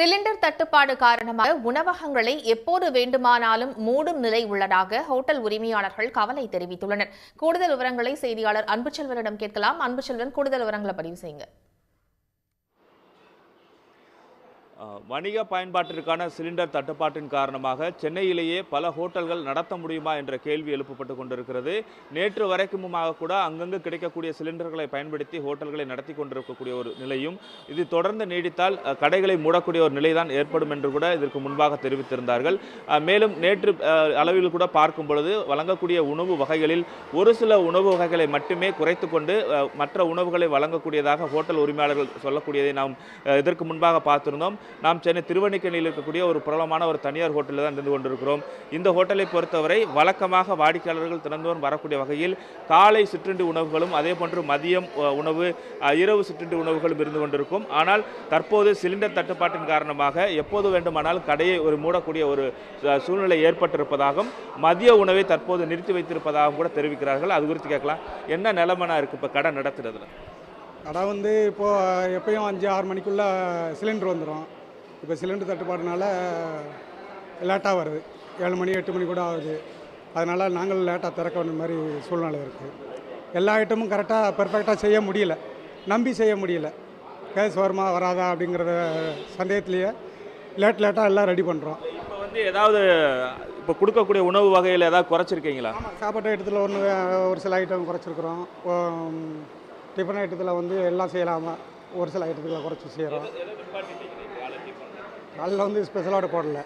Cylinder தட்டுப்பாடு காரணமாக உணவகங்களை எப்போது வேண்டுமானாலும் மூடும் நிலை உள்ளதாக ஹோட்டல் உரிமையாளர்கள் கவலை தெரிவித்துள்ளனர். கூடுதல் விவரங்களை செய்தியாளர் அன்புச்செல்வனிடம் கேட்கலாம். அன்புச்செல்வன், கூடுதல் விவரங்களை பதிவு செய்யுங்க. வணிக பயன்பாட்டிற்கான சிலிண்டர் தட்டுப்பாட்டின் காரணமாக சென்னையிலேயே பல ஹோட்டல்கள் நடத்த முடியுமா என்ற கேள்வி எழுப்பப்பட்டு கொண்டிருக்கிறது. நேற்று வரைக்குமாக கூட அங்கங்கு கிடைக்கக்கூடிய சிலிண்டர்களை பயன்படுத்தி ஹோட்டல்களை நடத்தி கொண்டிருக்கக்கூடிய ஒரு நிலையும், இது தொடர்ந்து நீடித்தால் கடைகளை மூடக்கூடிய ஒரு நிலைதான் ஏற்படும் என்று கூட இதற்கு முன்பாக தெரிவித்திருந்தார்கள். மேலும் நேற்று அளவில் கூட பார்க்கும் பொழுது வழங்கக்கூடிய உணவு வகைகளில் ஒரு சில உணவு வகைகளை மட்டுமே குறைத்து கொண்டு மற்ற உணவுகளை வழங்கக்கூடியதாக ஹோட்டல் உரிமையாளர்கள் சொல்லக்கூடியதை நாம் இதற்கு முன்பாக பார்த்திருந்தோம். நாம் சென்னை திருவண்ணிக்கணியில் இருக்கக்கூடிய ஒரு பிரபலமான ஒரு தனியார் ஹோட்டலில் தான் இருந்து கொண்டிருக்கிறோம். இந்த ஹோட்டலை பொறுத்தவரை வழக்கமாக வாடிக்கையாளர்கள் தினந்தோறும் வரக்கூடிய வகையில் காலை சிற்றுண்டி உணவுகளும் அதே போன்று மதியம் உணவு, இரவு சிற்றுண்டி உணவுகளும் இருந்து கொண்டிருக்கும். ஆனால் தற்போது சிலிண்டர் தட்டுப்பாட்டின் காரணமாக எப்போது வேண்டுமானால் கடையை மூடக்கூடிய ஒரு சூழ்நிலை ஏற்பட்டிருப்பதாகவும் மதிய உணவை தற்போது நிறுத்தி வைத்திருப்பதாகவும் கூட தெரிவிக்கிறார்கள். அது குறித்து கேட்கலாம், என்ன நிலைமைனா இருக்குது இப்போ கடை நடத்துறதுல? கடை இப்போது எப்பயும் 5-6 மணிக்குள்ளே சிலிண்டர் வந்துடும். இப்போ சிலிண்டர் தட்டுப்பாடுனால லேட்டாக வருது, 7 மணி 8 மணி கூட ஆகுது. அதனால் நாங்கள் லேட்டாக திறக்க வேண்டிய மாதிரி சூழ்நிலை இருக்குது. எல்லா ஐட்டமும் கரெக்டாக பெர்ஃபெக்டாக செய்ய முடியல, நம்பி செய்ய முடியல. கேஸ் வருமா வராதா அப்படிங்கிறத சந்தேகத்திலேயே லேட்டாக எல்லாம் ரெடி பண்ணுறோம். இப்போ ஏதாவது இப்போ கொடுக்கக்கூடிய உணவு வகையில் ஏதாவது குறைச்சிருக்கீங்களா? ஆமாம், சாப்பாட்டு ஐட்டத்தில் ஒரு சில ஐட்டம் குறைச்சிருக்கிறோம். டிஃபன் ஐட்டத்தில் எல்லாம் செய்யலாமா, ஒரு சில ஐட்டத்தில் குறைச்சி செய்கிறோம். காலையில் ஸ்பெஷலோட போடல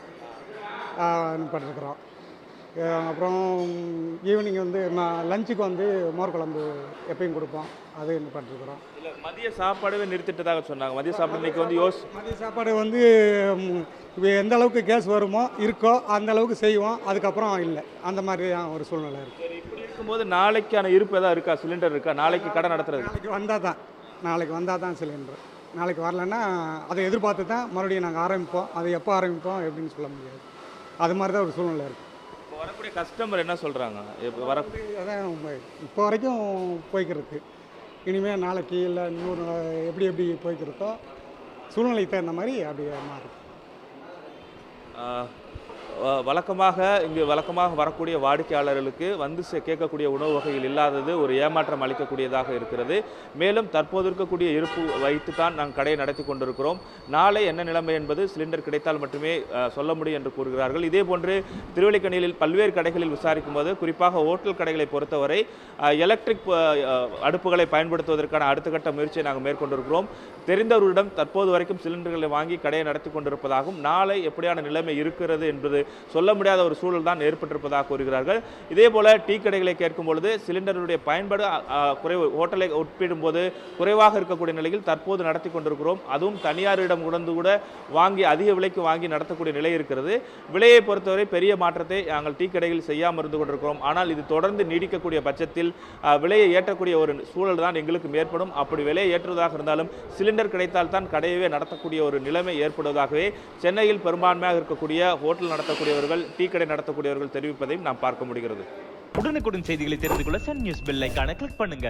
பண்ணிருக்கிறோம். அப்புறம் ஈவினிங் லஞ்சுக்கு மோர் குழம்பு எப்பயும் கொடுப்போம், அது பண்ணிருக்கிறோம். இல்லை, மதிய சாப்பாடுவே நிறுத்திட்டதாக சொன்னாங்க. மதிய சாப்பாடு மதிய சாப்பாடு எந்த அளவுக்கு கேஸ் வருமோ இருக்கோ அந்த அளவுக்கு செய்வோம். அதுக்கப்புறம் இல்லை, அந்த மாதிரி ஒரு சூழ்நிலை இருக்குது. இப்படி இருக்கும்போது நாளைக்கான இருப்பு எதாவது இருக்கா? சிலிண்டர் இருக்கா? நாளைக்கு கடை நடத்துறது? நாளைக்கு வந்தால் தான் சிலிண்டர். நாளைக்கு வரலன்னா அதை எதிர்பார்த்து தான் மறுபடியும் நாங்கள் ஆரம்பிப்போம். அது எப்போ ஆரம்பிப்போம் எப்படின்னு சொல்ல முடியாது. அது மாதிரி தான் ஒரு சூழ்நிலை இருக்குது. இப்போ வரக்கூடிய கஸ்டமர் என்ன சொல்கிறாங்க? அதான் இப்போ வரைக்கும் போய்க்கிறதுக்கு, இனிமேல் நாளைக்கு இல்லை இன்னொரு எப்படி போய்க்கிறதோ சூழ்நிலைக்கு தகுந்த மாதிரி அப்படியே மாறும். வழக்கமாக வரக்கூடிய வாடிக்கையாளர்களுக்கு கேட்கக்கூடிய உணவு வகைகள் இல்லாதது ஒரு ஏமாற்றம் அளிக்கக்கூடியதாக இருக்கிறது. மேலும் தற்போது இருக்கக்கூடிய இருப்பு வைத்து தான் நாங்கள் கடையை நடத்தி கொண்டிருக்கிறோம். நாளை என்ன நிலைமை என்பது சிலிண்டர் கிடைத்தால் மட்டுமே சொல்ல முடியும் என்று கூறுகிறார்கள். இதே போன்று திருவல்லிக்கணியில் பல்வேறு கடைகளில் விசாரிக்கும் போது, குறிப்பாக ஹோட்டல் கடைகளை பொறுத்தவரை எலக்ட்ரிக் அடுப்புகளை பயன்படுத்துவதற்கான அடுத்த கட்ட முயற்சியை நாங்கள் மேற்கொண்டிருக்கிறோம். தெரிந்தவர்களிடம் தற்போது வரைக்கும் சிலிண்டர்களை வாங்கி கடையை நடத்தி கொண்டிருப்பதாகவும், நாளை எப்படியான நிலைமை இருக்கிறது என்பது சொல்ல முடியாத ஒரு சூழல் தான் ஏற்பட்டிருப்பதாக கூறுகிறார்கள். இதே போல டீ கடைகளை கேட்கும் பொழுது சிலிண்டருடைய பயன்பாடு குறைவு, ஹோட்டலை ஒப்பிடும்போது குறைவாக இருக்கக்கூடிய நிலையில் தற்போது நடத்தி கொண்டிருக்கிறோம். அதுவும் தனியாரிடம் கூட வாங்கி அதிக விலைக்கு வாங்கி நடத்தக்கூடிய நிலை இருக்கிறது. விலையை பொறுத்தவரை பெரிய மாற்றத்தை நாங்கள் டீ கடையில் செய்யாமல் இருந்து கொண்டிருக்கிறோம். ஆனால் இது தொடர்ந்து நீடிக்கக்கூடிய பட்சத்தில் விலையை ஏற்றக்கூடிய ஒரு சூழல் தான் எங்களுக்கு ஏற்படும். அப்படி விலையை ஏற்றுவதாக இருந்தாலும் சிலிண்டர் கிடைத்தால் தான் கடையவே நடத்தக்கூடிய ஒரு நிலைமை ஏற்படுவதாகவே சென்னையில் பெரும்பான்மையாக இருக்கக்கூடிய ஹோட்டல் நடத்தக்கூடியவர்கள், டீ கடை நடத்தக்கூடியவர்கள் தெரிவிப்பதையும் நாம் பார்க்க முடிகிறது. உடனுக்குடன் செய்திகளை தெரிந்து கொள்ள சன் நியூஸ் பெல் ஐகானை கிளிக் பண்ணுங்க.